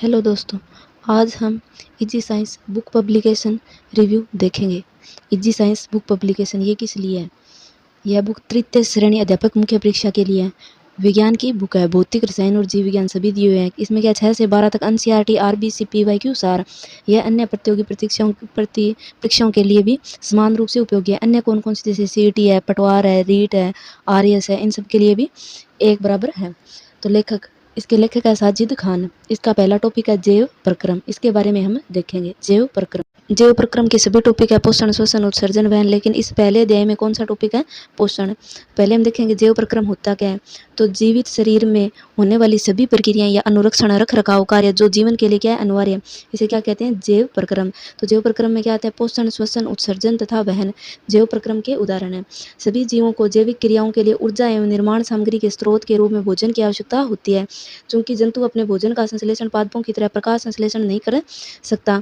Hello दोस्तों, आज हम easy science book publication review देखेंगे। इजी साइंस बुक पब्लिकेशन ये किस लिए है? यह बुक तृतीय श्रेणी अध्यापक मुख्य परीक्षा के लिए है। विज्ञान की बुक है, भौतिक, रसायन और जीव विज्ञान सभी दिए हुए हैं। इसमें क्या 6 से 12 तक एनसीईआरटी, आरबीसी, पीवाईक्यू सार। यह अन्य प्रतियोगी परीक्षाओं के लिए भी समान रूप से उपयोगी है। अन्य कौन कौन सी जैसे सीईटी है, पटवार है, रीट है, आरएस है, इन सब के लिए भी एक बराबर है। तो इसके लेखक है साजिद खान। इसका पहला टॉपिक है जैव प्रक्रम। इसके बारे में हम देखेंगे। जैव प्रक्रम के सभी टॉपिक है पोषण, श्वसन, उत्सर्जन, वहन। लेकिन इस पहले अध्याय में कौन सा टॉपिक है? पोषण। पहले हम देखेंगे जैव प्रक्रम होता क्या है। तो जीवित शरीर में होने वाली सभी प्रक्रियाएं या अनुरक्षण, रख रखाव कार्य जो जीवन के लिए क्या है अनिवार्य है, इसे क्या कहते हैं? जैव प्रक्रम। तो जैव प्रक्रम में क्या आता है? पोषण, श्वसन, उत्सर्जन तथा वहन जैव प्रक्रम के उदाहरण है। सभी जीवों को जैविक क्रियाओं के लिए ऊर्जा एवं निर्माण सामग्री के स्रोत के रूप में भोजन की आवश्यकता होती है। चूंकि जंतु अपने भोजन का संश्लेषण पादपों की तरह प्रकाश संश्लेषण नहीं कर सकता,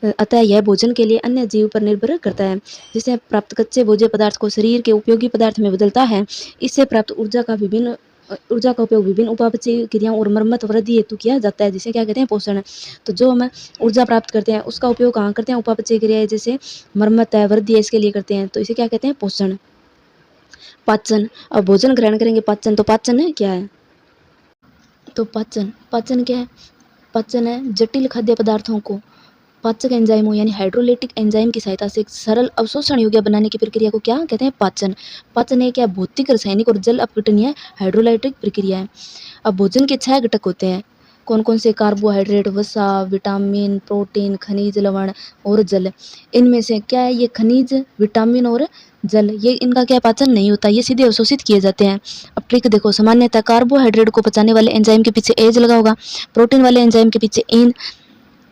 अतः यह भोजन के लिए अन्य जीव पर निर्भर करता है। जिसे प्राप्त कच्चे भोज्य पदार्थ को शरीर के उपयोगी पदार्थ में बदलता है। इससे प्राप्त ऊर्जा का उपयोग विभिन्न उपापचय क्रियाओं और मरम्मत वृद्धि हेतु किया जाता है, जिसे क्या कहते हैं? पोषण। तो जो हम ऊर्जा प्राप्त करते हैं उसका उपयोग कहाँ करते हैं? उपापचय क्रियाएं जैसे मरम्मत है, वृद्धि है, इसके लिए करते हैं। तो इसे क्या कहते हैं? पोषण। पाचन। अब भोजन ग्रहण करेंगे, पाचन। तो पाचन है क्या है? तो पाचन क्या है? पाचन है जटिल खाद्य पदार्थों को पाचक एंजाइमों यानी हाइड्रोलाइटिक एंजाइम की सहायता से सरल अवशोषण योग्य बनाने की प्रक्रिया को क्या कहते हैं? पाचन। पाचन एक क्या? भौतिक, रासायनिक और जल अपघटनीय हाइड्रोलाइटिक प्रक्रिया है। अब भोजन के 6 घटक होते हैं। कौन कौन से? कार्बोहाइड्रेट, वसा, विटामिन, प्रोटीन, खनिज, लवण और जल। इनमें से क्या है? ये खनिज, विटामिन और जल, ये इनका क्या पाचन नहीं होता, ये सीधे अवशोषित किए जाते हैं। अब ट्रिक देखो, सामान्यतः कार्बोहाइड्रेट को पचाने वाले एंजाइम के पीछे एज लगा होगा, प्रोटीन वाले एंजाइम के पीछे इन।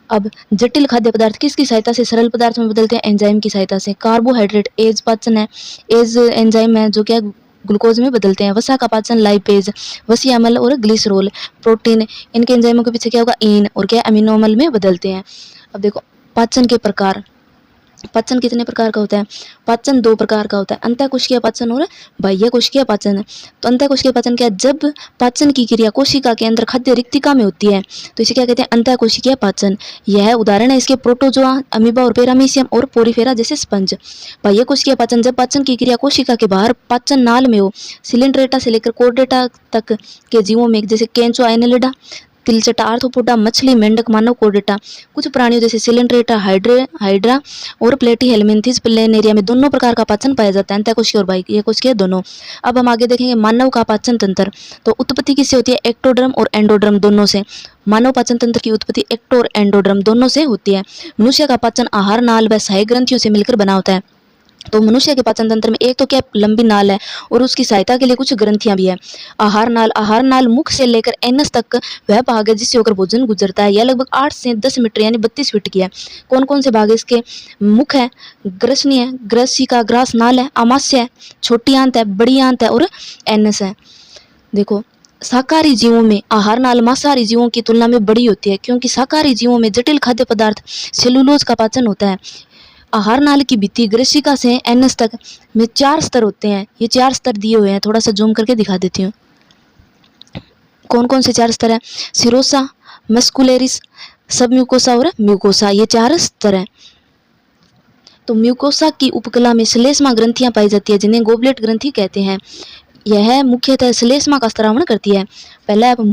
अब जटिल खाद्य पदार्थ किसकी सहायता से सरल पदार्थ में बदलते हैं? एंजाइम की सहायता से। कार्बोहाइड्रेट एज पाचन है, एज एंजाइम है जो क्या ग्लूकोज में बदलते हैं। वसा का पाचन लाइपेज, वसीय अम्ल और ग्लिसरॉल। प्रोटीन, इनके एंजाइमों के पीछे क्या होगा? इन, और क्या अमीनो अम्ल में बदलते हैं। अब देखो पाचन के प्रकार। पाचन कितने प्रकार का होता है? पाचन 2 प्रकार का होता है, अंतःकोशिकीय पाचन और बाह्य कोशिकीय पाचन। तो अंतःकोशिकीय पाचन क्या? जब पाचन की क्रिया कोशिका के अंदर खाद्य रिक्तिका में होती है तो इसे क्या कहते हैं? अंतःकोशिकीय पाचन। यह उदाहरण है इसके प्रोटोजोआ, अमीबा और पैरामीशियम और पोरीफेरा जैसे स्पंज। बाह्य कोशिकीय पाचन जब पाचन की क्रिया कोशिका के बाहर पाचन नाल में हो। सिलिंड्रेटा से लेकर कोर्डेटा तक के जीवों में जैसे केंचुआ, एनेलिडा, तिलचटा, आर्थ्रोपोडा, मछली, मेंढक, मानव कोर्डेटा। कुछ प्राणियों जैसे सिलिंड्रेटा, हाइड्रा और प्लेटीहेल्मिन्थेस प्लेनेरिया में दोनों प्रकार का पाचन पाया जाता है, अंतःकोशिकीय और बाह्य कोशिकीय दोनों। अब हम आगे देखेंगे मानव का पाचन तंत्र। तो उत्पत्ति किससे होती है? एक्टोडर्म और एंडोडर्म दोनों से। मानव पाचन तंत्र की उत्पत्ति एक्टो और एंडोडर्म दोनों से होती है। मनुष्य का पाचन आहार नाल व सहायक ग्रंथियों से मिलकर बना होता है। तो मनुष्य के पाचन तंत्र में एक तो क्या लंबी नाल है और उसकी सहायता के लिए कुछ ग्रंथियां भी है। आहार नाल मुख से लेकर एनस तक वह भाग है जिससे होकर भोजन गुजरता है। यह लगभग 8 से 10 मीटर यानी 32 फीट की है। कौन कौन से भाग है इसके? मुख है, ग्रसनी है, ग्रसिका, ग्रास नाल है, आमाशय है, छोटी आंत है, बड़ी आंत है और एनस है। देखो शाकाहारी जीवों में आहार नाल मांसाहारी जीवों की तुलना में बड़ी होती है, क्योंकि शाकाहारी जीवों में जटिल खाद्य पदार्थ सेलुलोज का पाचन होता है। आहार नाल की भित्ति ग्रसिका से एनस तक में 4 स्तर होते हैं। ये 4 स्तर दिए हुए हैं, थोड़ा सा जूम करके दिखा देती हूँ। कौन कौन से 4 स्तर है? सिरोसा, मस्कुलेरिस, सब म्यूकोसा और म्यूकोसा, ये 4 स्तर हैं। तो म्यूकोसा की उपकला में श्लेष्मा ग्रंथियां पाई जाती है जिन्हें गोबलेट ग्रंथि कहते हैं। यह मुख्यतः श्लेष्मा का स्त्रावण करती है। पहला है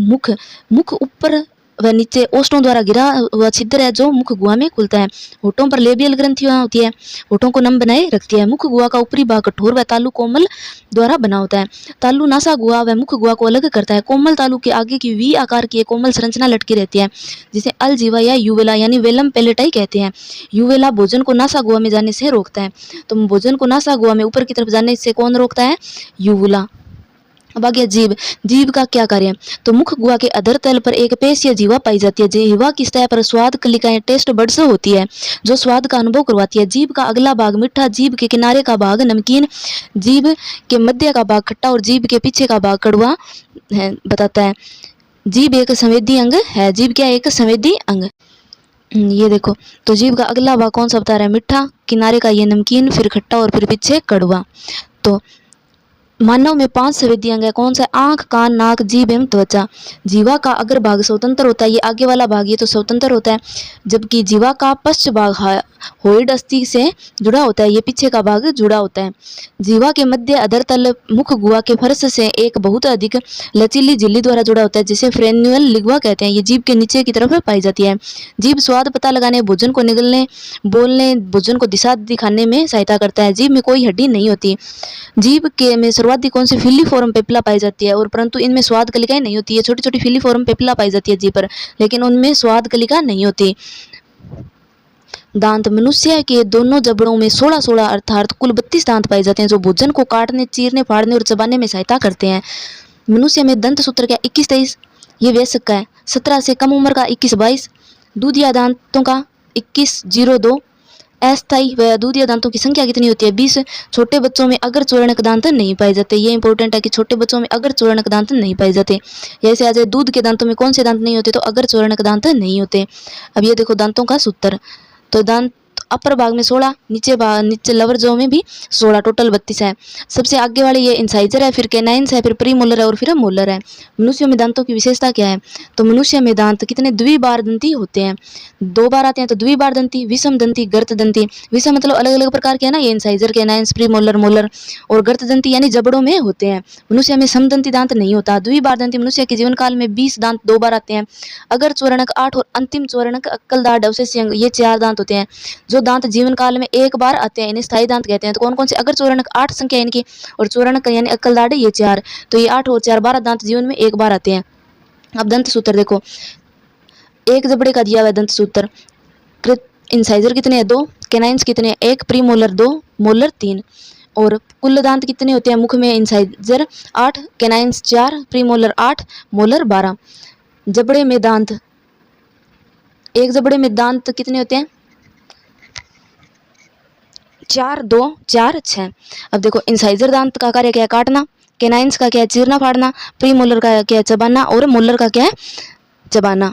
मुख ऊपर व नीचे ओष्ठों द्वारा घिरा हुआ छिद्र है जो मुख गुहा में खुलता है। होठों पर लेबियल ग्रंथियां होती है, होठों को नम बनाए रखती है। मुख गुहा का ऊपरी भाग कठोर व तालु कोमल द्वारा बना होता है। तालु नासा गुहा व मुख गुहा को अलग करता है। कोमल तालु के आगे की वी आकार की एक कोमल संरचना लटकी रहती है जिसे अलजीवा या यूवेला यानी वेलम पेलेटाई कहते हैं। यूवेला भोजन को नासा गुहा में जाने से रोकता है। तो भोजन को नासा गुहा में ऊपर की तरफ जाने से कौन रोकता है? यूवुला। अब आ गया जीभ का क्या कार्य है? तो मुख गुहा के अधर तल पर एक पेश या जीवा पाई जाती है। जीवा की सतह पर स्वाद कलिकाएं टेस्ट बड्स होती है जो स्वाद का अनुभव करवाती है। जीभ का अगला भाग मीठा, जीभ के किनारे का भाग नमकीन, जीभ के मध्य का भाग खट्टा और जीभ के पीछे का भाग कड़वा है बताता है। जीभ एक संवेदी अंग है। जीभ क्या है? एक संवेदी अंग। ये देखो, तो जीभ का अगला भाग कौन सा बता रहा है? मीठा, किनारे का ये नमकीन, फिर खट्टा और फिर पीछे कड़वा। तो मानव में 5 संवेदी अंग है। कौन सा? आंख, कान, नाक, जीभ एवं त्वचा। जीवा का अग्र भाग स्वतंत्र होता है, ये आगे वाला भाग ये तो स्वतंत्र होता है, जबकि जीवा का पश्च भाग होइड अस्थि से जुड़ा होता है, ये पीछे का भाग जुड़ा होता है। जीवा के मध्य अधर तल मुख गुहा के फर्श से एक बहुत अधिक लचीली झिल्ली द्वारा जुड़ा होता है, जिसे फ्रेन्यूल लिग्वा कहते हैं। ये जीभ के नीचे की तरफ पाई जाती है। जीभ स्वाद पता लगाने, भोजन को निगलने, बोलने, भोजन को दिशा दिखाने में सहायता करता है। जीभ में कोई हड्डी नहीं होती। जीभ के में सर्वाधिक कौन सी फिलीफॉर्म पेपिला पाई जाती है, और परंतु इनमें स्वाद कलिकाएं नहीं होती है। छोटी छोटी फिलीफॉर्म पेपिला पाई जाती है जीभ पर, लेकिन उनमें स्वाद कलिका नहीं होती। दांत। मनुष्य के दोनों जबड़ों में 16 अर्थात कुल 32 दांत पाए जाते हैं, जो भोजन को काटने, चीरने, फाड़ने और चबाने में सहायता करते हैं। मनुष्य में दंत सूत्र का 21-23, ये वयस्क का है। 17 से कम उम्र का 21-22। दूधिया दांतों का 21-02। अस्थायी व दूधिया दांतों की संख्या कितनी होती है? 20। छोटे बच्चों में अगर चूर्णक दांत नहीं पाए जाते। ये इंपॉर्टेंट है कि छोटे बच्चों में अगर चूर्णक दांत नहीं पाए जाते। जैसे आ जाए दूध के दांतों में कौन से दांत नहीं होते? तो अगर चूर्णक दांत नहीं होते। अब ये देखो दांतों का सूत्र। तो दांत अपर भाग में 16, नीचे लवर जो में भी 16, टोटल 32 है। सबसे आगे वाले ये इंसाइजर है, फिर कैनाइन्स है, फिर प्रीमोलर है और फिर मोलर है। मनुष्य में दांतों की विशेषता क्या है? तो मनुष्य में दांत कितने? द्विबारदंती होते हैं। 2 बार आते हैं तो द्विबारदंती, विषमदंती, गर्तदंती। विषम मतलब अलग अलग प्रकार के है ना, ये इंसाइजर, कैनाइन्स, प्रीमोलर, मोलर, और गर्तदंती यानी जबड़ों में होते हैं। मनुष्य में समदंती दांत नहीं होता। द्विबारदंती मनुष्य के जीवन काल में 20 दांत 2 बार आते हैं। अगर चूर्णक 8 और अंतिम चूर्णक अक्कलदाढ़ अवशेष ये 4 दांत होते हैं। जो दांत जीवन काल में एक बार आते हैं इन्हें स्थायी दांत कहते हैं। तो कौन कौन से? अगर चूर्णक 8 संख्या इनकी, और चूर्णक यानी अक्कलदाढ़ ये 4, तो ये 8 और 4 12 दांत जीवन में एक बार आते हैं। अब दंत सूत्र देखो, एक जबड़े का दिया हुआ दंत सूत्र। इंसाइजर कितने हैं? 2। कैनाइन्स कितने हैं? 1। Premolar 2, molar 3। और कुल दांत कितने होते हैं मुख में? Incisor 8, canines 4, premolar 8, molar 12। जबड़े में दांत, एक जबड़े में दांत कितने होते हैं? 4, 2, 4, 6। अब देखो इंसाइजर दांत का कार्य क्या है? काटना। कैनाइन्स का क्या है? चीरना फाड़ना। प्रीमोलर का क्या है? चबाना। और मोलर का क्या है? चबाना।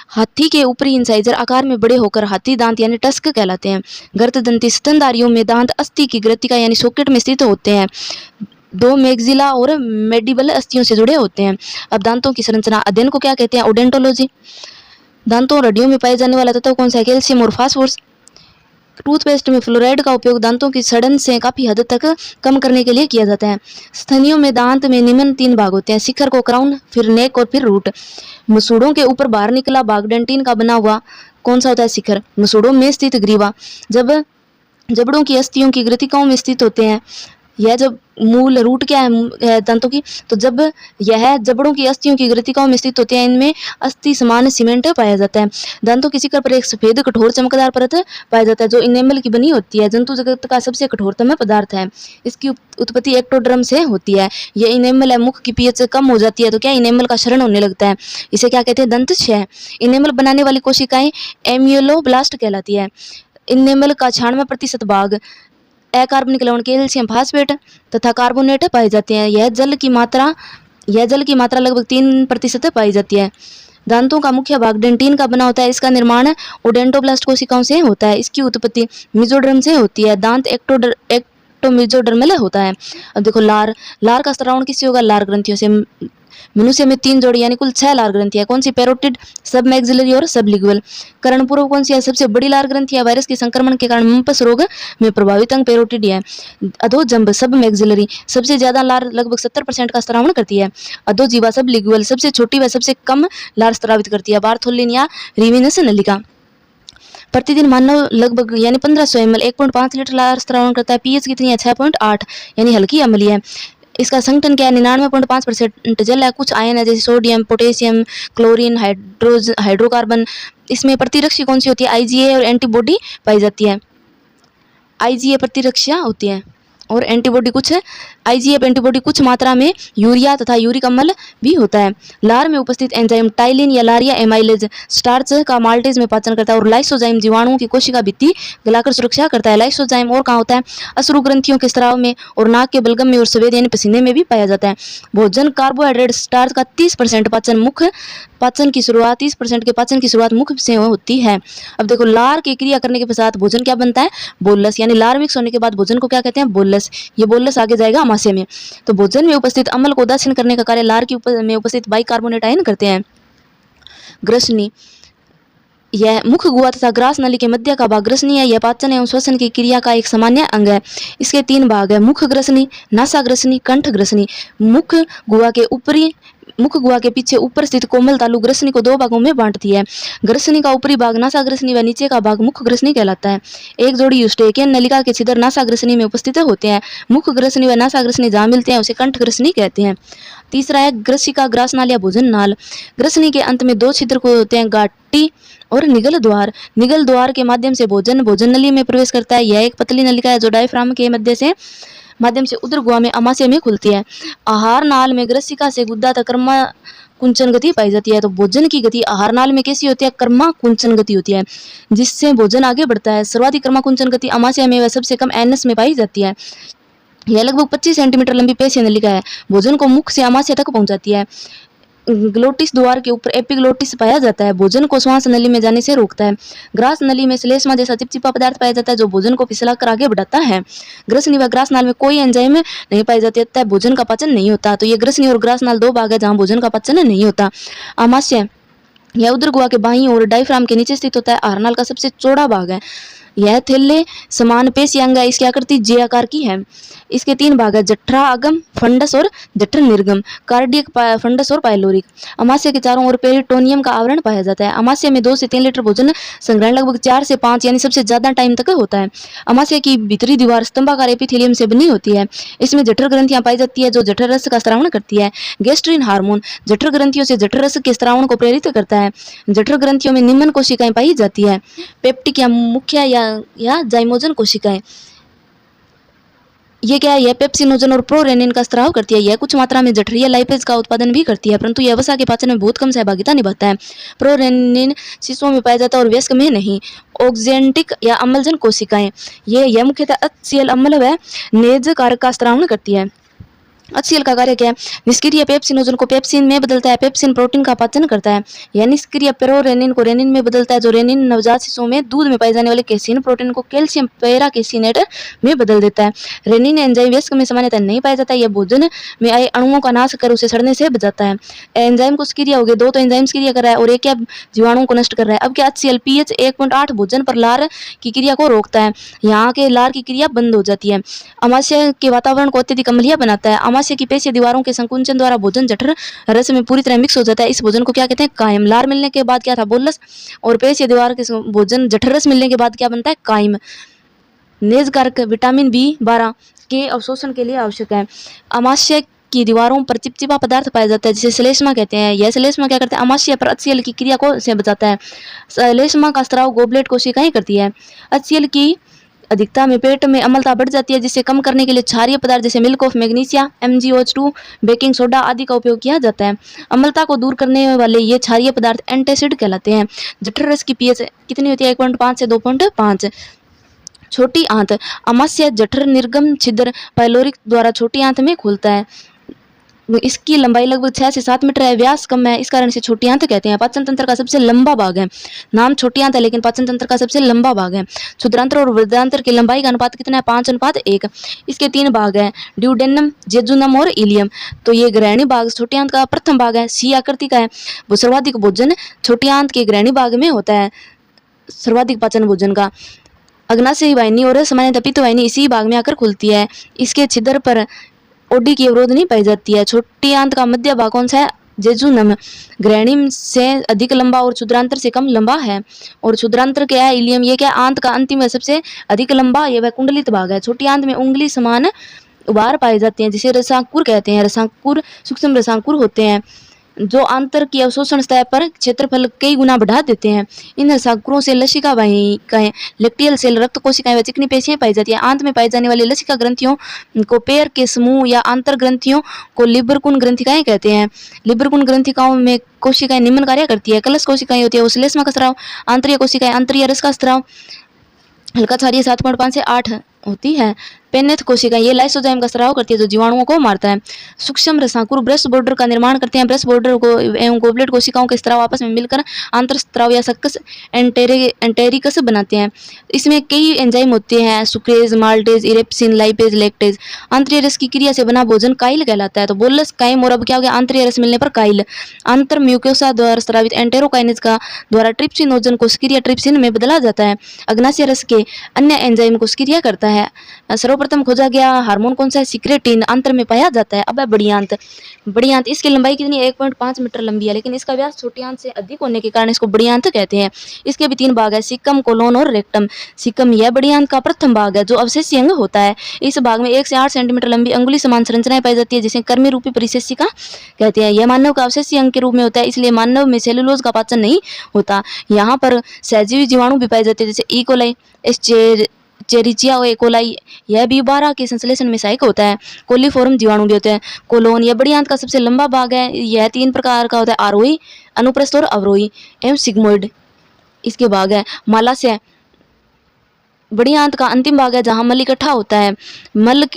हाथी के ऊपरी इंसाइजर आकार में बड़े होकर हाथी दांत यानी टस्क कहलाते हैं। गर्तदंती स्तनधारियों में दांत अस्थि की ग्रथिका यानी सॉकेट में स्थित होते हैं। 2 मैक्सिला और मेडिबल अस्थियों से जुड़े होते हैं। अब दांतों की संरचना अध्ययन को क्या कहते हैं? ओडेंटोलॉजी। दांतों और हड्डियों में पाए जाने वाला तत्व कौन सा है? कैल्शियम और फास्फोरस। टूथपेस्ट में फ्लोराइड का उपयोग दांतों की सड़न से काफी हद तक कम करने के लिए किया जाता है। स्तनियों में दांत में निम्न 3 भाग होते हैं, शिखर को क्राउन, फिर नेक और फिर रूट। मसूड़ों के ऊपर बाहर निकला भाग डेंटिन का बना हुआ कौन सा होता है? शिखर। मसूड़ों में स्थित ग्रीवा जब जबड़ों की अस्थियों की ग्रथिकाओं में स्थित होते हैं। यह जब मूल रूट क्या है दांतों की? तो जब यह जबड़ों की अस्थियों की ग्रथिकाओं में स्थित होते हैं, इनमें अस्थि समान सीमेंट पाया जाता है। दांतों की शिखर पर एक सफेद कठोर चमकदार परत पाया जाता है, जो इनेमल की बनी होती है। जंतु जगत का सबसे कठोरतम पदार्थ है। इसकी उत्पत्ति एक्टोडर्म से होती है। यह इनेमल है। मुख की पीएच कम हो जाती है तो क्या इनेमल का क्षरण होने लगता है। इसे क्या कहते हैं? दंत क्षय। इनेमल बनाने वाली कोशिकाएं एम्यूलोब्लास्ट कहलाती है। इनेमल का 96% भाग अकार्बनिक लवण कैल्शियम फास्फेट तथा कार्बोनेट पाए जाते हैं। यह जल की मात्रा लगभग 3% पाई जाती है। दांतों का मुख्य भाग डेंटिन का बना होता है। इसका निर्माण ओडेंटोब्लास्ट कोशिकाओं से होता है। इसकी उत्पत्ति मेसोडर्म से होती है। दांत एक्टोमेसोडर्मल होता है। अब देखो लार का स्रावण किससे होगा? लार ग्रंथियों से। मनुष्य में 3 जोड़ी यानी कुल 6 लार ग्रंथियां। कौन सी? पैरोटिड, सब मैक्सिलरी और सब लिग्वल। कर्णपूर्व कौन सी है? सबसे बड़ी लार ग्रंथि है। वायरस के संक्रमण के कारण मम्पस रोग में प्रभावित अंग पैरोटिड है। अधोजंब, सब मैक्सिलरी, सबसे ज्यादा लार लगभग 70% का स्रावण करती है। अधोजीवा, सब लिग्वल, सबसे छोटी व सबसे कम लार स्रावित करती है। बार्थोलिन या रिविनस नलिका। प्रतिदिन मानव लगभग यानी 1500 ml 1.5 लीटर लार स्रावण करता है। पीएच कितनी है? 6.8 यानी हल्की अम्लीय है। इसका संगठन क्या है? 99.5% जल है। कुछ आयन है जैसे सोडियम, पोटेशियम, क्लोरीन, हाइड्रोकार्बन। इसमें प्रतिरक्षी कौन सी होती है? आईजीए और एंटीबॉडी पाई जाती है। आईजीए प्रतिरक्षा होती है और एंटीबॉडी कुछ आईजीएफ एंटीबॉडी कुछ मात्रा में यूरिया तथा यूरिक अम्ल भी होता है। लार में उपस्थित एंजाइम टाइलिन या लारिया एमाइलेज स्टार्च का माल्टेज में पाचन करता है और लाइसोजाइम जीवाणुओं की कोशिका भित्ति गलाकर सुरक्षा करता है। लाइसोजाइम और कहाँ होता है? अश्रु ग्रंथियों के स्राव में और नाक के बलगम में और सफेद यानी पसीने में भी पाया जाता है। भोजन कार्बोहाइड्रेट स्टार्च का 30% पाचन की शुरुआत 30% के पाचन की शुरुआत मुख से होती है। अब देखो लार की क्रिया करने के पश्चात भोजन क्या बनता है? बोलस, यानी लार मिक्स होने के बाद भोजन को क्या कहते हैं? बोलस। बोलस, ये बोलस आगे जाएगा अमाशय में। तो भोजन में उपस्थित अम्ल को उदासीन करने का कार्य लार में उपस्थित बाइकार्बोनेट आयन करते हैं। ग्रसनी, यह मुख गुहा तथा ग्रास नली के मध्य का भाग ग्रसनी है। यह पाचन एवं श्वसन की क्रिया का एक सामान्य अंग है। इसके 3 भाग है, मुख ग्रसनी, नासा ग्रसनी, कंठ ग्रसनी। मुख गुहा के पीछे ऊपर स्थित कोमल तालु ग्रसनी को 2 भागों में बांटती है। ग्रसनी का ऊपरी भाग नासा ग्रसनी व नीचे का भाग मुख ग्रसनी कहलाता है। एक जोड़ी यूस्टेकियन नलिका के छिद्र नासा ग्रसनी में उपस्थित होते हैं। मुख ग्रसनी व नासा ग्रसनी जहाँ मिलते हैं उसे कंठ ग्रसनी कहते हैं। तीसरा है ग्रसिका, ग्रास नाल या भोजन नाल। ग्रसनी के अंत में 2 छिद्र को होते हैं, गाटी और निगल द्वार। निगल द्वार के माध्यम से भोजन नली में प्रवेश करता है। यह एक पतली नलिका है जो डायफ्राम के माध्यम से उदर गुहा में अमाशय में खुलती है। आहार नाल में ग्रसिका से गुद्दा तक कर्मा कुंचन गति पाई जाती है। तो भोजन की गति आहार नाल में कैसी होती है? कर्मा कुंचन गति होती है, जिससे भोजन आगे बढ़ता है। सर्वाधिक कर्मा कुंचन गति अमाशय में व सबसे कम एनस में पाई जाती है। यह लगभग 25 सेंटीमीटर लंबी पेशीय नलिका है। भोजन को मुख से अमाशय तक पहुंचाती है। ग्लोटिस द्वार के ऊपर एपिग्लोटिस पाया जाता है, भोजन को श्वास नली में जाने से रोकता है। ग्रास नली में श्लेष्मा जैसा चिपचिपा पदार्थ पाया जाता है जो भोजन को फिसलाकर आगे बढ़ाता है। ग्रसनी व ग्रास नाल में कोई एंजाइम नहीं पाई जाती, अतः भोजन का पाचन नहीं होता। तो ये ग्रसनी और ग्रास नाल 2 भाग है जहाँ भोजन का पाचन नहीं होता। अमाशय यह उदर गुहा के बाईं ओर डायफ्राम के नीचे स्थित होता है। आहार नाल का सबसे चौड़ा भाग है। यह थैले समान पेशी अंग है। इसकी आकृति जे आकार की है। इसके 3 भाग है, जठरागम, फंडस और जठर निर्गम, कार्डियक फंडस और पाइलोरिक। अमाशय के चारों ओर पेरिटोनियम का आवरण पाया जाता है। अमाशय में 2 से 3 लीटर भोजन संग्रहण लगभग 4 से 5 यानी सबसे ज्यादा टाइम तक होता है। अमाशय की भीतरी दीवार स्तंभाकार एपिथेलियम से बनी होती है। इसमें जठर ग्रंथियां पाई जाती है जो जठर रस का स्रावण करती है। गैस्ट्रिन हार्मोन जठर ग्रंथियों से जठर रस के स्रावण को प्रेरित करता है। जठर ग्रंथियों में निम्न कोशिकाएं पाई जाती है, पेप्टिक या मुख्य या जाइमोजन कोशिकाएं। ये क्या है? यह पेप्सिनोजन और प्रोरेनिन का स्राव करती है। यह कुछ मात्रा में जठरीय लाइपेज का उत्पादन भी करती है, परंतु यह वसा के पाचन में बहुत कम सहभागिता निभाता है। प्रोरेनिन शिशुओं में पाया जाता है और वयस्क में नहीं। ऑक्जेंटिक या अम्लजन कोशिकाएं, यह मुख्यतः HCl अम्ल व नेज कारक का स्रावण करती है। HCl का कार्य क्या है? निष्क्रिय पेप्सिनोजन को पेप्सिन में बदलता है। पेप्सिन प्रोटीन का पाचन करता है। यह निष्क्रिय प्रोरेनिन को रेनिन में बदलता है, जो रेनिन नवजात शिशुओं में दूध में पाए जाने वाले कैसीन प्रोटीन को कैल्शियम पैराकेसिनेट में बदल देता है। रेनिन एंजाइम वयस्क में सामान्यतः नहीं पाया जाता है। यह भोजन में आए अणुओं का नाश कर उसे सड़ने से बचाता है। एंजाइम को क्रिया हो गई, 2 तो एंजाइम क्रिया कर रहा है और 1 क्या जीवाणुओं को नष्ट कर रहा है। अब क्या HCl pH 1.8 भोजन पर लार की क्रिया को रोकता है। यहाँ के लार की क्रिया बंद हो जाती है। अमाशय के वातावरण को अत्यधिक अम्लीय बनाता है। अमाशय की पेशीय दीवारों के संकुंचन द्वारा भोजन जठर रस में पूरी तरह मिक्स हो जाता है। इस भोजन को क्या कहते हैं? कायम। लार मिलने के बाद क्या था? बोलस। और पेशीय दीवार के भोजन जठर रस मिलने के बाद क्या बनता है? कायम। नेज कारक विटामिन B12 के अवशोषण के लिए आवश्यक है। अमाशय की दीवारों पर चिपचिपा पदार्थ पाया जाता है जिसे श्लेष्मा कहते हैं। यह श्लेष्मा क्या करता है? अमाशय पर HCl की क्रिया को से बचाता है। श्लेष्मा का स्राव गोबलेट कोशिकाएं करती है। HCl की अधिकता में पेट में अम्लता बढ़ जाती है, जिसे कम करने के लिए क्षारीय पदार्थ जैसे milk of magnesia, MgOH2, baking soda आदि का उपयोग किया जाता है। अम्लता को दूर करने वाले ये क्षारीय पदार्थ एंटासिड कहलाते हैं। जठर रस की pH कितनी होती है? 1.5 से 2.5। छोटी आंत, अमाशय जठर निर्गम छिद्र पाइलोरिक द्वारा छोटी आंत में खुलता है। इसकी लंबाई लगभग 6 से 7 मीटर है, व्यास कम है, इस कारण से छोटी आंत कहते हैं। पाचन तंत्र का सबसे लंबा भाग है। नाम छोटी आंत है लेकिन पाचन तंत्र का सबसे लंबा भाग है। क्षुद्रांत्र और वृद्धांत्र की लंबाई का अनुपात कितना है? 5:1। इसके 3 भाग हैं, ड्यूडेनम, जेजुनम और इलियम। तो ये ग्रहणी भाग छोटी आंत का प्रथम भाग है, सी आकृति का है। वो सर्वाधिक भोजन छोटी आंत के ग्रहणी भाग में होता है, सर्वाधिक पाचन भोजन का। अग्नाशयी वाहिनी और सामान्यतः पित्त वाहिनी इसी भाग में आकर खुलती है। इसके छिद्र पर ओडी की अवरोध नहीं पाई जाती है। छोटी आंत का मध्य भाग कौन सा है? जेजुनम। ग्रहणी से अधिक लंबा और क्षुद्रांत्र से कम लंबा है। और क्षुद्रांत्र क्या है? इलियम। ये क्या? आंत का अंतिम है सबसे अधिक लंबा, यह वह कुंडलित भाग है। छोटी आंत में उंगली समान उभार पाए जाते हैं जिसे रसांकुर कहते हैं। रसांकुर सूक्ष्म रसांकुर होते हैं जो आंतर की अवशोषण सतह पर क्षेत्रफल कई गुना बढ़ा देते हैं। इन रसांकुरों से लसिका वाहिकाएं, लेक्टियल सेल, रक्त कोशिकाएं व चिकनी पेशियां पाई जाती हैं। आंत में पाई जाने वाली लसिका ग्रंथियों को पेयर के समूह या आंतर ग्रंथियों को लिबरकुन ग्रंथिकाएं कहते हैं। लिबरकुन ग्रंथिकाओं में कोशिकाएं निम्न कार्य करती है। कलश कोशिकाएं होती है श्लेष्मा का स्राव, आंतरिक कोशिकाएं आंतरिक रस का स्राव, हल्का क्षारीय 7.5 से 8 होती है। पेनेथ कोशिका ये लाइसोजाइम का स्राव करती है जो जीवाणुओं को मारता है। सूक्ष्म रसाकुर ब्रश बॉर्डर का निर्माण करते हैं। ब्रश बॉर्डर को एवं गोबलेट कोशिकाओं के स्राव आपस में मिलकर आंतर स्राव या सक्कस एंटेरिकस बनाते हैं। इसमें कई एंजाइम होते हैं, sucrase, maltase, erepsin, lipase, lactase. आंतरीय रस की क्रिया से बना भोजन काइल कहलाता है। तो बोलस काइम और अब क्या हो गया, आंतरीय रस मिलने पर काइल। आंतर म्यूकोसा द्वारा स्रावित एंटेरोकाइनेज का द्वारा ट्रिप्सिनोजन को सक्रिय ट्रिप्सिन में बदला जाता है। अग्नाशय रस के अन्य एंजाइम को सक्रिय करता है। सर्वप्रथम खोजा गया हार्मोन कौन सा है, सिक्रेटिन, अंतर में पाया जाता है। अब है बड़ी आंत। बड़ी आंत इसकी लंबाई कितनी है, 1.5 मीटर लंबी है, लेकिन इसका व्यास छोटी आंत से अधिक होने के कारण इसको बड़ी आंत कहते हैं। इसके भी 3 भाग है, सिक्कम, कोलोन और रेक्टम। सिक्कम यह बड़ी आंत का प्रथम भाग है जो अवशेषी अंग होता है। इस भाग में 1 से 8 सेंटीमीटर लंबी अंगुली समान संरचनाएं पाई जाती है जिसे कर्मी रूपी परिशेषिका कहते हैं। यह मानव का अवशेषी अंग के रूप में होता है, इसलिए मानव में सेलुलोज का पाचन नहीं होता। यहाँ पर सहजीवी जीवाणु भी पाए जाते हैं जैसे ई कोलाई, चेरिचिया और एकोलाई। यह भी 12 के संश्लेषण में सहायक होता है। कोलीफॉर्म जीवाणु भी होते हैं। कोलोन यह बड़ी आंत का सबसे लंबा भाग है। यह 3 प्रकार का होता है, आरोही, अनुप्रस्थ और अवरोही एवं सिग्मोइड इसके भाग है। मालाशय बड़ी आंत का अंतिम भाग है जहां मल इकट्ठा होता है। मल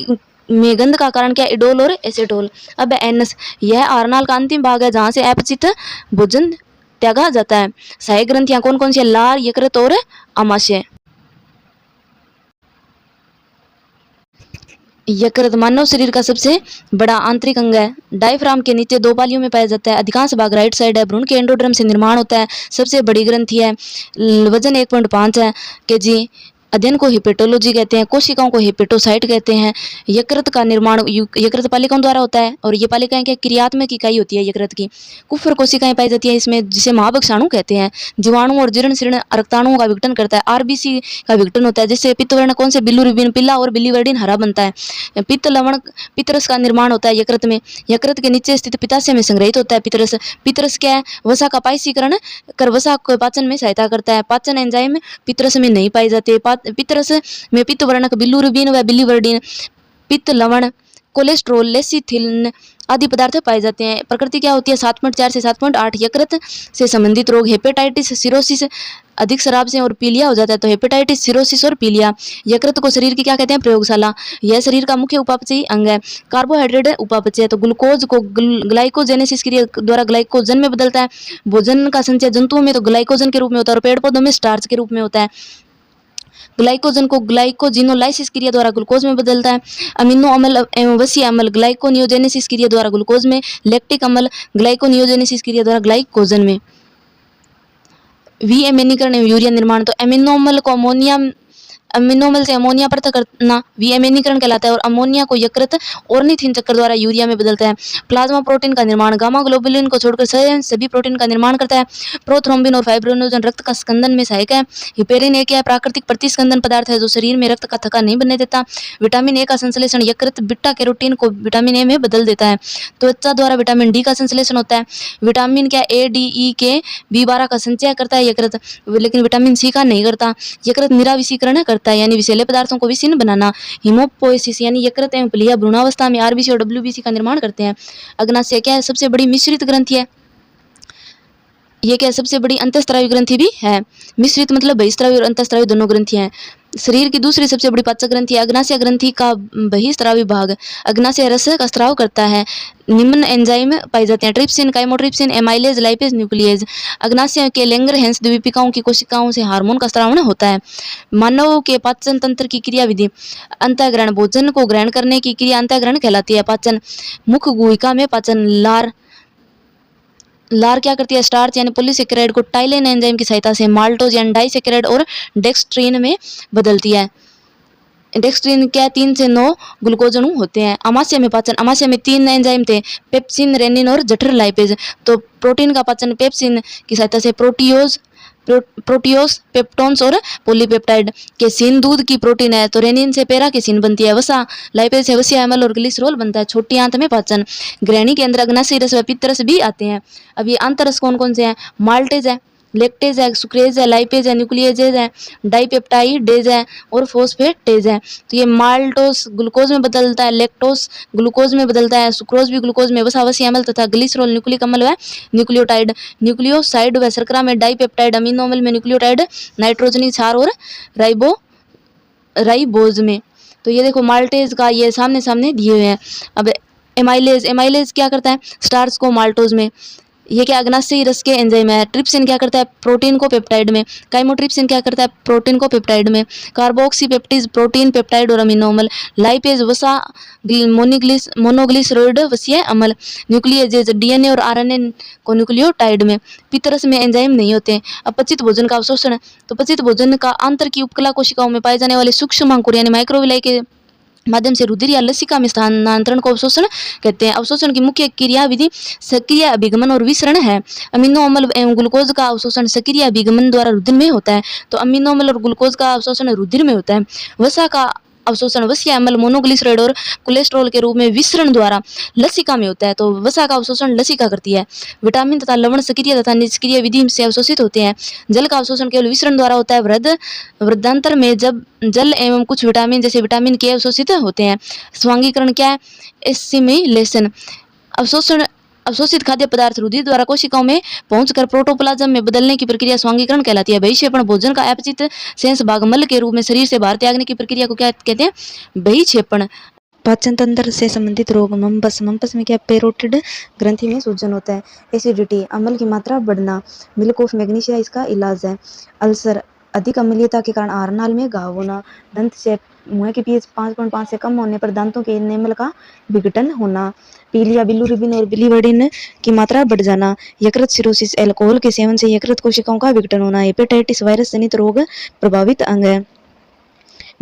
में गंध का कारण क्या, इडोल और एसेटोल। अब एनस यह आरनाल का अंतिम भाग है जहां से अपचित भोजन त्यागा जाता है। सहायक ग्रंथियां कौन कौन सी है, लार, यकृत और आमाशय। यकृत मानव शरीर का सबसे बड़ा आंतरिक अंग है। डायफ्राम के नीचे 2 पालियों में पाया जाता है। अधिकांश भाग राइट साइड है। भ्रूण के एंडोड्रम से निर्माण होता है। सबसे बड़ी ग्रंथि है। वजन 1.5 है केजी। अध्ययन को हिपेटोलॉजी कहते हैं। कोशिकाओं को हिपेटोसाइट कहते हैं। यकृत का निर्माण यकृत पालिकाओं द्वारा होता है और ये पालिकाएं क्या, क्रियात्मक इकाई होती है यकृत की। कुफर कोशिकाएं पाई जाती है इसमें जिसे महाभक्षाणु कहते हैं। जीवाणु और जीर्ण शीर्ण रक्ताणुओं का विघटन करता है। आरबीसी का विघटन होता है जिससे पित्तवर्ण कौन से, बिलिरुबिन पीला और बिलिवर्डिन हरा बनता है। पित्त लवण पितरस का निर्माण होता है यकृत में। यकृत के नीचे स्थित पित्ताशय में संग्रहित होता है पितरस। पितरस क्या है, वसा का पायसीकरण कर वसा को पाचन में सहायता करता है। पाचन एंजाइम पितरस में नहीं पाए जाते। पितरस में पित्त वर्णक बिलिरुबिन व बिलिवर्डिन, पित्त लवण, कोलेस्ट्रोल, लेसिथिन आदि पदार्थ पाए जाते हैं। प्रकृति क्या होती है, 7.4 से 7.8। यकृत से संबंधित रोग हेपेटाइटिस, सिरोसिस, अधिक शराब से और पीलिया हो जाता है तो हेपेटाइटिस, सिरोसिस और पीलिया। यकृत को शरीर की क्या कहते हैं, प्रयोगशाला। यह शरीर का मुख्य उपापचयी अंग है। कार्बोहाइड्रेट उपापचय है तो ग्लूकोज को ग्लाइकोजेनेसिस क्रिया द्वारा ग्लाइकोजन में बदलता है। भोजन का संचय जंतुओं में तो ग्लाइकोजन के रूप में होता है और पेड़ पौधों में स्टार्च के रूप में होता है। ग्लाइकोजन को ग्लाइकोजिनोलाइसिस क्रिया द्वारा ग्लूकोज में बदलता है। अमीनो अम्ल एवं वसीय अम्ल ग्लाइकोनियोजेनेसिस क्रिया द्वारा ग्लूकोज में, लैक्टिक अम्ल ग्लाइकोनियोजेनेसिस क्रिया द्वारा ग्लाइकोजन में। विएमिनीकरण एवं यूरिया निर्माण तो अमीनो अम्ल को अमीनो अम्ल से अमोनिया पृथक करना विएमिनीकरण कहलाता है और अमोनिया को यकृत ऑर्निथिन चक्र द्वारा यूरिया में बदलता है। प्लाज्मा प्रोटीन का निर्माण गामा ग्लोबुलिन को छोड़कर सभी प्रोटीन का निर्माण करता है। प्रोथ्रोम्बिन और फाइब्रिनोजन रक्त का स्कंदन में सहायक है। हिपेरिन एक प्राकृतिक प्रतिस्कंदन पदार्थ है जो शरीर में रक्त का थक्का नहीं बनने देता। विटामिन ए का संश्लेषण यकृत बीटा कैरोटीन को विटामिन ए में बदल देता है। त्वचा द्वारा विटामिन डी का संश्लेषण होता है। विटामिन क्या, ए, डी, ई के B12 का संचय करता है यकृत, लेकिन विटामिन सी का नहीं करता। यकृत निराविषीकरण करता है यानी विषैले पदार्थों को विषीर्ण बनाना। हीमोपोएसिस यानी यकृत एवं प्लीहा भ्रूणावस्था में आरबीसी और डब्ल्यूबीसी का निर्माण करते हैं। अग्नाशय क्या है, सबसे बड़ी मिश्रित ग्रंथि है। ये क्या, सबसे बड़ी अंतःस्रावी ग्रंथि भी है। मिश्रित मतलब बहिस्रावी और अंतःस्रावी दोनों ग्रंथियां हैं। शरीर की दूसरी सबसे बड़ी पाचक ग्रंथि है अग्नाशय ग्रंथि का बहिस्रावी भाग। अग्नाशय रस का स्राव करता है। निम्न एंजाइम पाए जाते हैं, trypsin, chymotrypsin, amylase, lipase, nuclease. अग्नाशय के लैंगरहैंस द्वीपिकाओं की कोशिकाओं से हार्मोन का स्रावण होता है। मानव के पाचन तंत्र की क्रिया विधि, अंतःग्रहण भोजन को ग्रहण करने की क्रिया अंतःग्रहण कहलाती है। पाचन, मुख गुहिका में पाचन। लार क्या करती है, स्टार्च यानी पॉलीसेकेराइड को टाइलेन एंजाइम की सहायता से माल्टोज यानी डाइसेकेराइड और डेक्सट्रीन में बदलती है। डेक्सट्रीन क्या, 3 से 9 ग्लूकोज अणु होते हैं। अमाशय में पाचन, अमाशय में 3 एंजाइम थे, पेप्सिन, रेनिन और जठर लाइपेज। तो प्रोटीन का पाचन पेप्सिन की सहायता से प्रोटियोस, पेप्टोन्स और पॉलीपेप्टाइड। केसिन दूध की प्रोटीन है तो रेनिन से पेरा केसिन बनती है। वसा लाइपेज से वसीय अम्ल और ग्लिसरॉल बनता है। छोटी आंत में पाचन, ग्रहणी के अंदर अग्नाशयी रस व पित्त रस भी आते हैं। अब ये आंतरस कौन कौन से हैं, माल्टेज है, लैक्टेज है, सुक्रेज है, लाइपेज है, न्यूक्लियेज है, डाइपेप्टाइडेज है और फॉस्फेटेज है। तो ये माल्टोस ग्लूकोज में बदलता है, लैक्टोस ग्लूकोज में बदलता है, सुक्रोज भी ग्लूकोज में, वसा वसीय अम्ल तथा ग्लिसरॉल न्यूक्लिक अम्ल व न्यूक्लियोटाइड। न्यूक्लियोसाइड व शर्करा में डाइपेप्टाइड, अमीनो अम्ल में न्यूक्लियोटाइड, नाइट्रोजनी क्षार और राइबोज में। तो ये देखो माल्टेज का ये सामने सामने दिए हुए हैं। अब एमाइलेज क्या करता है, स्टार्च को माल्टोज में, ये क्या अग्नाशयी रस के एंजाइम है। ट्रिप्सिन क्या करता है, प्रोटीन को पेप्टाइड में। काइमोट्रिप्सिन क्या करता है, प्रोटीन को पेप्टाइड में। कार्बोक्सीपेप्टिज प्रोटीन, पेप्टाइड और अमीनो अम्ल। लाइपेज वसा मोनोग्लिसरोइड वसीय अम्ल। न्यूक्लियेजेज डीएनए और आरएनए को न्यूक्लियोटाइड में। पितरस में एंजाइम नहीं होते हैं। अब पचित भोजन का अवशोषण, तो पचित भोजन का आंतर की उपकला कोशिकाओं में पाए जाने वाले सूक्ष्म अंकुर यानी माइक्रोविलाई के माध्यम से रुधिर या लसिका में स्थानांतरण को अवशोषण कहते हैं। अवशोषण की मुख्य क्रिया विधि सक्रिय अभिगमन और विसरण है। अमीनो अम्ल एवं ग्लूकोज का अवशोषण सक्रिय अभिगमन द्वारा रुधिर में होता है, तो अमीनो अम्ल और ग्लूकोज का अवशोषण रुधिर में होता है। वसा का अवशोषण वसीय अम्ल मोनोग्लिसराइड और कोलेस्ट्रॉल के रूप में विसरण द्वारा लसिका में होता है, तो वसा का अवशोषण लसिका करती है। विटामिन तथा लवण सक्रिय तथा निष्क्रिय विधि से अवशोषित होते हैं। जल का अवशोषण केवल विसरण द्वारा होता है। वृद्धांतर में जब जल एवं कुछ विटामिन जैसे विटामिन के अवशोषित होते हैं। स्वांगीकरण क्या है, एसिमिलेशन। अवशोषित खाद्य पदार्थ रुधिर द्वारा कोशिकाओं में पहुंचकर प्रोटोप्लाज्म में बदलने की प्रक्रिया स्वांगीकरण कहलाती है। बहिक्षेपण भोजन का अपचित शेष भाग मल के रूप में शरीर से बाहर त्यागने की प्रक्रिया को क्या कहते हैं, बहिक्षेपण। पाचन तंत्र से संबंधित रोग, मम्पस में क्या, पेरोटिड ग्रंथि में सूजन होता है। एसिडिटी, अम्ल की मात्रा बढ़ना। मिल्क ऑफ मैग्नीशिया इसका इलाज है। अल्सर, अधिक अम्लीयता के कारण आहार नाल में घाव होना। दंत चेप, मुंह के पीएच 5.5 से कम होने पर दांतों के इनेमल का विघटन होना। पीलिया, बिलिरुबिन और बिलिवर्डिन की मात्रा बढ़ जाना। यकृत सिरोसिस, अल्कोहल के सेवन से यकृत कोशिकाओं का विघटन होना। हेपेटाइटिस वायरस जनित रोग प्रभावित अंग है।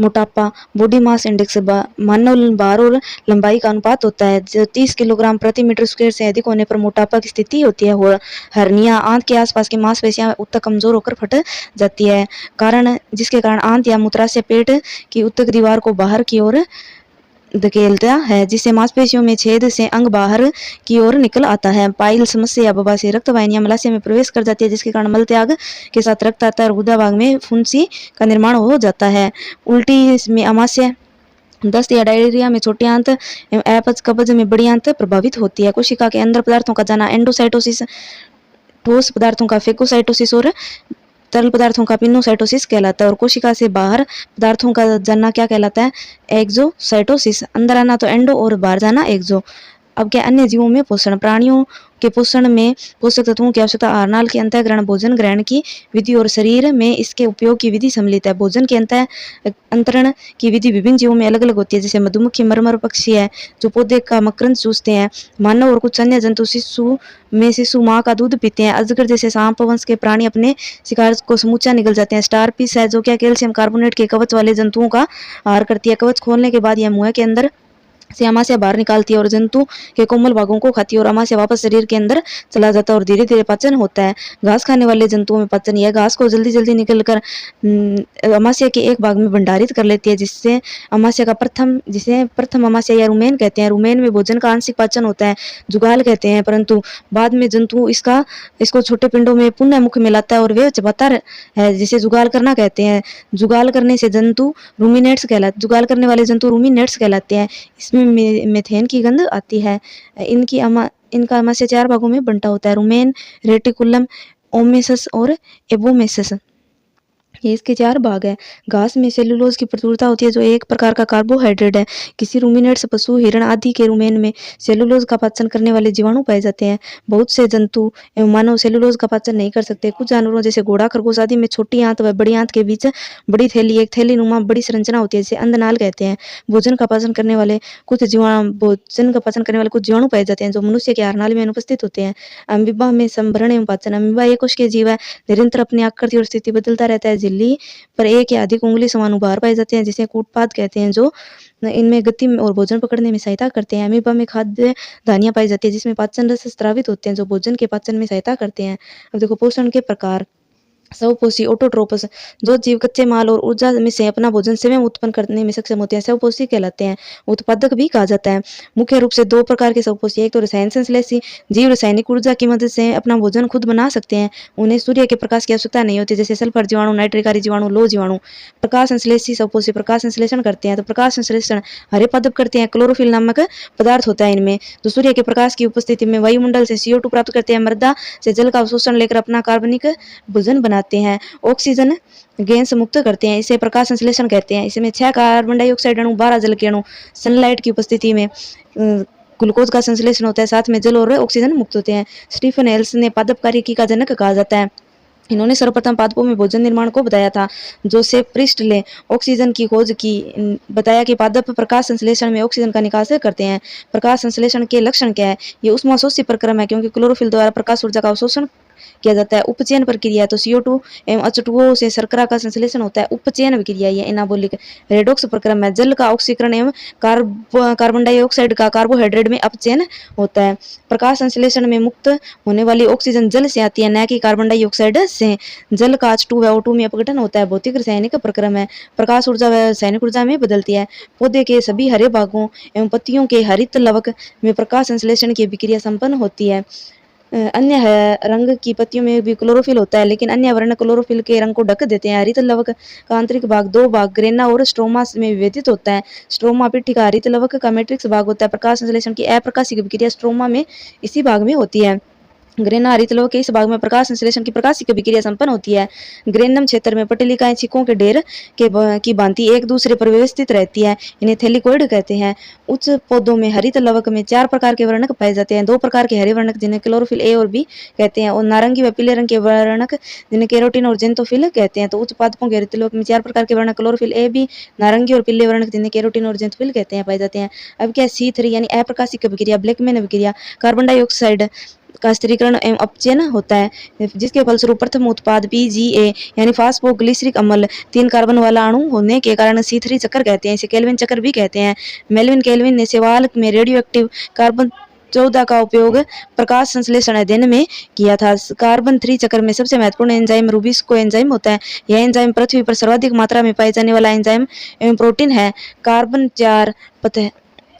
मोटापा, बॉडी मास इंडेक्स मानव भार और लंबाई का अनुपात होता है, जो 30 किलोग्राम प्रति मीटर स्क्वायर से अधिक होने पर मोटापा की स्थिति होती है। हर्निया, आंत के आसपास की मांसपेशियां उत्तक कमजोर होकर फट जाती है, जिसके कारण आंत या मूत्राशय पेट की उत्तक दीवार को बाहर की ओर धकेलता है, जिससे मांसपेशियों में छेद से अंग बाहर की ओर निकल आता है। पाइल समस्या या बवासीर, रक्त वाहिनियां मलाशय में प्रवेश कर जाती है, जिसके कारण मल त्याग के साथ रक्त आता है और गुदा भाग में फुंसी का निर्माण हो जाता है। उल्टी में अमाशय, दस्त या डायरिया में छोटी आंत एवं अपच कब्ज में बड़ी आंत प्रभावित होती है। कोशिका के अंदर पदार्थों का जाना एंडोसाइटोसिस, ठोस पदार्थों का फेकोसाइटोसिस और तरल पदार्थों का पिनोसाइटोसिस कहलाता है। और कोशिका से बाहर पदार्थों का जाना क्या कहलाता है, एक्सोसाइटोसिस। अंदर आना तो एंडो और बाहर जाना एक्सो। अब क्या, अन्य जीवों में पोषण, प्राणियों के पोषण में पोषक तत्वों की आवश्यकता आहार नाल के अंतःग्रहण, भोजन ग्रहण की विधि और शरीर में इसके उपयोग की विधि सम्मिलित है। भोजन के अंतरण की विधि विभिन्न जीवों में अलग अलग होती है, जैसे मधुमक्खी, मरमर पक्षी है जो पौधे का मकरंद चूसते हैं। मानव और कुछ अन्य जंतु शिशु माँ का दूध पीते हैं। अजगर जैसे सांप वंश के प्राणी अपने शिकार को समूचा निगल जाते हैं। स्टारफिश है जो क्या कैल्शियम कार्बोनेट के कवच वाले जंतुओं का आहार करती है। कवच खोलने के बाद यह मुंह के अंदर से अमाशय बाहर निकालती है और जंतु के कोमल भागों को खाती है और अमाशय वापस शरीर के अंदर चला जाता है और धीरे धीरे पाचन होता है। घास खाने वाले जंतुओं में पाचन, यह घास को जल्दी जल्दी निकलकर अमाशय के एक भाग में भंडारित कर लेती है, जिससे प्रथम अमाशय या रुमेन कहते हैं। रुमेन में भोजन का आंशिक पाचन होता है, जुगाल कहते हैं, परंतु बाद में जंतु इसको छोटे पिंडों में पुनः मुख में लाता है और वे चबाता है, जिसे जुगाल करना कहते हैं। जुगाल करने से जंतु रूमिनेट्स कहलाते, जुगाल करने वाले जंतु रूमिनेट्स कहलाते हैं। इसमें मेथेन की गंध आती है। इनका अमाशय 4 भागों में बंटा होता है, रुमेन, रेटिकुलम, ओमेसस और एबोमेसस। ये इसके 4 भाग है। घास में सेलुलोज की प्रचुरता होती है जो एक प्रकार का कार्बोहाइड्रेट है। किसी रूमिनेट्स, पशु, हिरण आदि के रुमेन में सेलुलोज का पाचन करने वाले जीवाणु पाए जाते हैं। बहुत से जंतु एवं मानव सेलुलोज का पाचन नहीं कर सकते। कुछ जानवरों जैसे घोड़ा, खरगोश आदि में छोटी आंत व बड़ी आंत के बीच बड़ी थैली, एक थैली नुमा बड़ी संरचना होती है, जिसे अंधनाल कहते हैं। भोजन का पाचन करने वाले कुछ जीवाणु पाए जाते हैं जो मनुष्य के आहार नाली में अनुपस्थित होते हैं। अमीबा में संभरण एवं पाचन, अमीबा एक कोशिकीय जीव है, निरंतर अपनी आकृति और स्थिति बदलता रहता है। झिल्ली पर एक या अधिक उंगली समान उभार पाए जाते हैं, जिसे कूटपाद कहते हैं, जो इनमें गति और भोजन पकड़ने में सहायता करते हैं। अमीबा में खाद्य धानियां पाई जाती है, जिसमें पाचन रस स्रावित होते हैं, जो भोजन के पाचन में सहायता करते हैं। अब देखो पोषण के प्रकार। स्वपोषी, ऑटोट्रोपस, जो जीव कच्चे माल और ऊर्जा में से अपना भोजन स्वयं उत्पन्न करने में सक्षम होते हैं, स्वपोषी कहलाते हैं। उत्पादक भी कहा जाता है। मुख्य रूप से 2 प्रकार के स्वपोषी, एक तो रसायन संश्लेषी, जीव रासायनिक ऊर्जा की मदद से अपना भोजन खुद बना सकते हैं, उन्हें सूर्य के प्रकाश की आवश्यकता नहीं होती, जैसे सल्फर जीवाणु, नाइट्रिकारी जीवाणु, लोह जीवाणु। प्रकाश संश्लेषी स्वपोषी प्रकाश संश्लेषण करते हैं। तो प्रकाश संश्लेषण हरे पादप करते हैं। क्लोरोफिल नामक पदार्थ होता है इनमें, जो सूर्य के प्रकाश की उपस्थिति में वायुमंडल से CO2 प्राप्त करते हैं। मृदा से जल का अवशोषण लेकर अपना कार्बनिक भोजन बनाते बनाते हैं, ऑक्सीजन गैस मुक्त करते हैं, इसे प्रकाश संश्लेषण कहते हैं। इसमें 6 कार्बन डाइऑक्साइड अणु, 12 जल के अणु सनलाइट की उपस्थिति में ग्लूकोज का संश्लेषण होता है, साथ में जल और ऑक्सीजन मुक्त होते हैं। स्टीफन हेल्स ने पादप कार्यकी का जनक कहा जाता है। इन्होंने सर्वप्रथम पादपों में भोजन निर्माण को बताया था। जोसेफ प्रिस्टले ऑक्सीजन की खोज की, बताया कि पादप प्रकाश संश्लेषण में ऑक्सीजन का निकास करते हैं। प्रकाश संश्लेषण के लक्षण क्या है? ये ऊष्माशोषी प्रक्रम है, क्योंकि क्लोरोफिल द्वारा प्रकाश ऊर्जा का अवशोषण किया जाता है। उपचयन प्रक्रिया तो CO2 एवं H2O से शर्करा का संश्लेषण होता है। उपचयन प्रक्रिया ये एनाबॉलिक रेडॉक्स प्रक्रम है। जल का ऑक्सीकरण एवं कार्बन डाइऑक्साइड का कार्बोहाइड्रेट में अपचयन होता है। प्रकाश संश्लेषण में मुक्त होने वाली ऑक्सीजन जल से आती है, न कि कार्बन डाइऑक्साइड से। जल का H2 व O2 में अपघटन होता है। भौतिक रासायनिक प्रक्रम है। प्रकाश ऊर्जा व रासायनिक ऊर्जा में बदलती है। पौधे के सभी हरे भागों एवं पत्तियों के हरित लवक में प्रकाश संश्लेषण की प्रक्रिया संपन्न होती है। अन्य रंग की पत्तियों में भी क्लोरोफिल होता है, लेकिन अन्य वर्ण क्लोरोफिल के रंग को ढक देते हैं। हरित लवक का आंतरिक भाग 2 भाग ग्रेना और स्ट्रोमा में विभाजित होता है। स्ट्रोमा पिट्ठी का हरित लवक का मैट्रिक्स भाग होता है। प्रकाश संश्लेषण की अप्रकाशिक प्रक्रिया स्ट्रोमा में इसी भाग में होती है। ग्रेना हरित लवक के इस भाग में प्रकाश संश्लेषण की प्रकाशिक प्रक्रिया संपन्न होती है। ग्रेनम क्षेत्र में पटलिकाएं छिकों के ढेर की भांति एक दूसरे पर व्यवस्थित रहती है, इन्हें थैलिकोइड कहते हैं। उच्च पौधों में हरित लवक में 4 प्रकार के वर्णक पाए जाते हैं। 2 प्रकार के हरे वर्णक जिन्हें क्लोरोफिल ए और बी कहते हैं, और नारंगी व पीले रंग के वर्णक जिन्हें कैरोटीन और जेंथोफिल कहते हैं। तो उच्च पादपों के हरित लवक में 4 प्रकार के वर्णक क्लोरोफिल ए, बी, नारंगी और पीले वर्णक जिन्हें कैरोटीन और जेंथोफिल कहते हैं पाए जाते हैं। अब क्या C3 यानी अप्रकाशिक प्रक्रिया, ब्लैकमैन प्रक्रिया, कार्बन डाइऑक्साइड का स्थिरीकरण एवं अपचयन होता है, जिसके फलस्वरूप प्रथम उत्पाद PGA यानी फास्फोग्लिसरिक अम्ल 3 कार्बन वाला अणु होने के कारण C3 चक्र कहते हैं। इसे केल्विन चक्र भी कहते हैं। मेल्विन केल्विन ने शैवाल में रेडियो एक्टिव कार्बन 14 का उपयोग प्रकाश संश्लेषण अध्ययन में किया था। कार्बन 3 चक्र में सबसे महत्वपूर्ण एंजाइम रूबिस्को एंजाइम होता है। यह एंजाइम पृथ्वी पर सर्वाधिक मात्रा में पाए जाने वाला एंजाइम एवं प्रोटीन है। कार्बन 4 पथ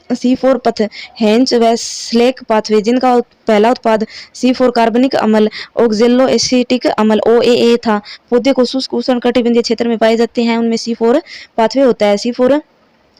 C4 पथ हेंच व स्लेक पाथवे, जिनका पहला उत्पाद C4 कार्बनिक अम्ल ऑक्जेलो एसिटिक अम्ल OAA था, पौधे को शुष्क उष्णकटिबंधीय क्षेत्र में पाए जाते हैं। उनमें C4 पाथवे होता है। C4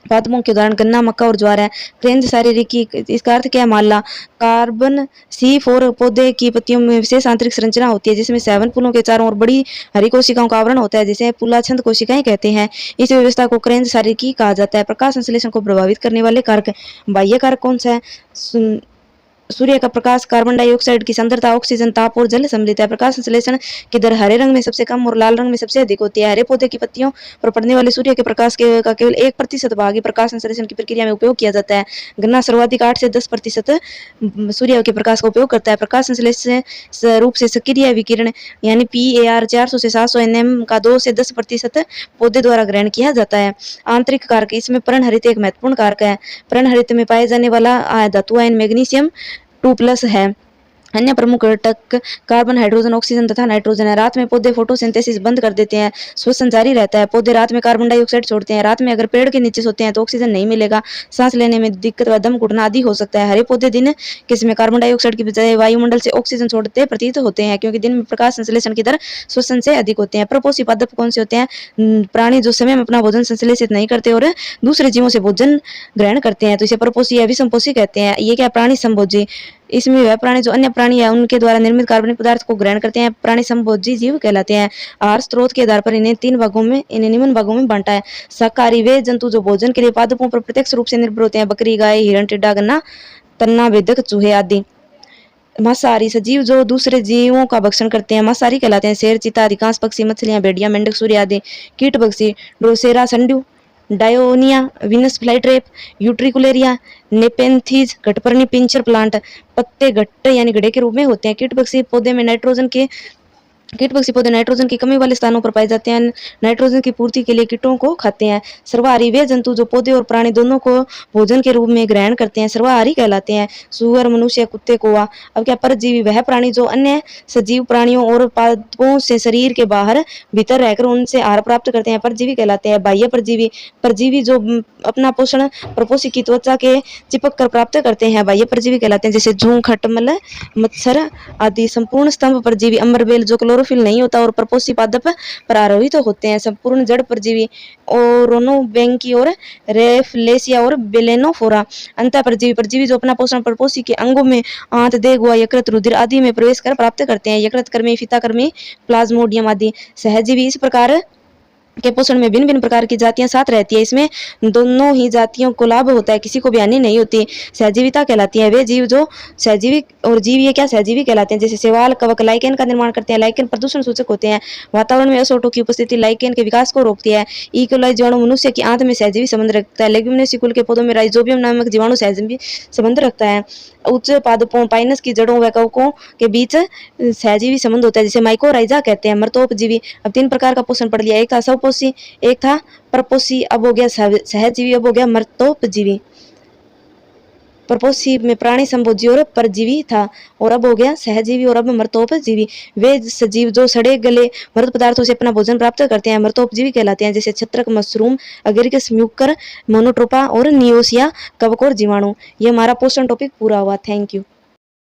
पादपों के उदाहरण गन्ना, मक्का और ज्वार है। क्रेंज शारीरिकी, इसका अर्थ क्या है? माला। कार्बन C4 पौधे की पत्तियों में विशेष आंतरिक संरचना होती है, जिसमें 7 फूलों के चारों ओर बड़ी हरी कोशिकाओं का आवरण होता है, जिसे पुलाछंद कोशिकाएं कहते हैं। इस व्यवस्था को क्रेंज शारीरिकी कहा जाता है। प्रकाश संश्लेषण को प्रभावित करने वाले कारक, बाह्य कारक कौन सा है? सूर्य का प्रकाश, कार्बन डाइऑक्साइड की सांद्रता, ऑक्सीजन, ताप और जल सम्मिलित है। प्रकाश संश्लेषण की दर हरे रंग में सबसे कम और लाल रंग में सबसे अधिक होती है। हरे पौधे की पत्तियों पर पड़ने वाले सूर्य के प्रकाश का केवल 1% भाग ही प्रकाश संश्लेषण की प्रक्रिया में उपयोग किया जाता है। गन्ना सर्वाधिक 8 से 10% सूर्य के प्रकाश का उपयोग करता है। प्रकाश संश्लेषण रूप से सक्रिय विकिरण यानी PAR 400 से 700 nm का 2 से 10% पौधे द्वारा ग्रहण किया जाता है। आंतरिक कारक, इसमें पर्णहरित एक महत्वपूर्ण कारक है। पर्णहरित में पाए जाने वाला धातु आयन मैग्नीशियम 2+ है। अन्य प्रमुख घटक कार्बन, हाइड्रोजन, ऑक्सीजन तथा नाइट्रोजन है। रात में पौधे फोटोसिंथेसिस बंद कर देते हैं, श्वसन जारी रहता है। पौधे रात में कार्बन डाइऑक्साइड छोड़ते हैं। रात में अगर पेड़ के नीचे सोते हैं तो ऑक्सीजन नहीं मिलेगा, सांस लेने में दिक्कत व दम घुटना आदि हो सकता है। हरे पौधे दिन के समय कार्बन डाइऑक्साइड की बजाय वायुमंडल से ऑक्सीजन छोड़ते प्रतीत होते हैं, क्योंकि दिन में प्रकाश संश्लेषण की दर श्वसन से अधिक होते हैं। प्रपोषी पादप कौन से होते हैं? प्राणी जो समय में अपना भोजन संश्लेषित नहीं करते और दूसरे जीवों से भोजन ग्रहण करते हैं, तो इसे परपोषी या विषमपोषी कहते हैं। ये क्या? प्राणी समभोजी। इसमें वह प्राणी जो अन्य प्राणी है उनके द्वारा निर्मित कार्बनिक पदार्थ को ग्रहण करते हैं, प्राणी समभोजी जीव कहलाते हैं। आहार स्रोत के आधार पर इन्हें निम्न भागों में बांटा है। शाकाहारी वे जंतु जो भोजन के लिए पादपों पर प्रत्यक्ष रूप से निर्भर होते हैं, बकरी, गाय, हिरण, टिड्डा, गन्ना, तन्ना, बेधक, चूहे आदि। मांसाहारी सजीव जो दूसरे जीवों का भक्षण करते हैं, मांसाहारी कहलाते हैं। शेर, चीता, अधिकांश पक्षी, मछलियां, भेड़िया, मेंढक, सूर्य आदि। कीट पक्षी drosera, sundew, dionaea, Venus flytrap, utricularia, nepenthes, घटपर्णी, पिंचर प्लांट पत्ते घट्ट यानी घड़े के रूप में होते हैं। कीट पक्षी पौधे नाइट्रोजन की कमी वाले स्थानों पर पाए जाते हैं। नाइट्रोजन की पूर्ति के लिए कीटों को खाते हैं। सर्वाहारी वे जंतु जो पौधे और प्राणी दोनों को भोजन के रूप में ग्रहण करते हैं, सर्वाहारी कहलाते हैं। सुअर, मनुष्य, कुत्ते, कौवा। अब क्या? परजीवी वह प्राणी जो अन्य सजीव प्राणियों और पादपों से शरीर के बाहर भीतर रहकर उनसे आहार प्राप्त करते हैं, परजीवी कहलाते हैं। बाह्य परजीवी जो अपना पोषण प्रपोषी की त्वचा के चिपक कर प्राप्त करते हैं, बाह्य परजीवी कहलाते हैं, जैसे जूं, खटमल, मच्छर आदि। संपूर्ण स्तंभ परजीवी अम्बरबेल जो क्लोरोफिल क्लोरोफिल नहीं होता और परपोषी पादप परारोहित होते हैं। संपूर्ण जड़ परजीवी ओरोनोबैंकी और रेफलेसिया और बेलेनोफोरा। अंतः परजीवी परजीवी जो अपना पोषण परपोषी के अंगों में आंत, देह, गुहा, यकृत, रुधिर आदि में प्रवेश कर प्राप्त करते हैं। यकृत कर्मी, फीता कर्मी, प्लाज्मोडियम आदि। सहजीवी इस प्रकार के पोषण में भिन्न भिन्न प्रकार की जातियां साथ रहती है। इसमें दोनों ही जातियों को लाभ होता है, किसी को भी हानि नहीं होती। सहजीविता कहलाती है वे जीव जो सहजीवी और जीव ये क्या सहजीवी कहलाते हैं। जैसे शैवाल, कवक लाइकेन का निर्माण करते हैं। लाइकेन प्रदूषण सूचक होते हैं। वातावरण में असोटों की उपस्थिति लाइकेन के विकास को रोकती है। इकोलाई जीवाणु मनुष्य की आंत में सहजीवी संबंध रखता है। लेग्यूमिनेसी कुल के पौधों में राइजोबियम नामक जीवाणु सहजीवी संबंध रखता है। उच्च पादपों पाइनस की जड़ों व कवकों के बीच सहजीवी संबंध होता है, जिसे माइकोराइजा कहते हैं। मृतोपजीवी। अब 3 प्रकार का पोषण पढ़ लिया। एक था स्वपोषी, एक था परपोषी, अब हो गया सहजीवी, अब हो गया मृतोपजीवी। परपोषी में प्राणी संभोजी और परजीवी था, और अब हो गया सहजीवी और अब मृतोपजीवी। वे सजीव जो सड़े गले मृत पदार्थों से अपना भोजन प्राप्त करते हैं मृतोपजीवी कहलाते हैं, जैसे छत्रक, मशरूम, अगेरिकस, म्यूकर, मोनोट्रोपा और नियोसिया, कवक और जीवाणु। ये हमारा पोषण टॉपिक पूरा हुआ। Thank you.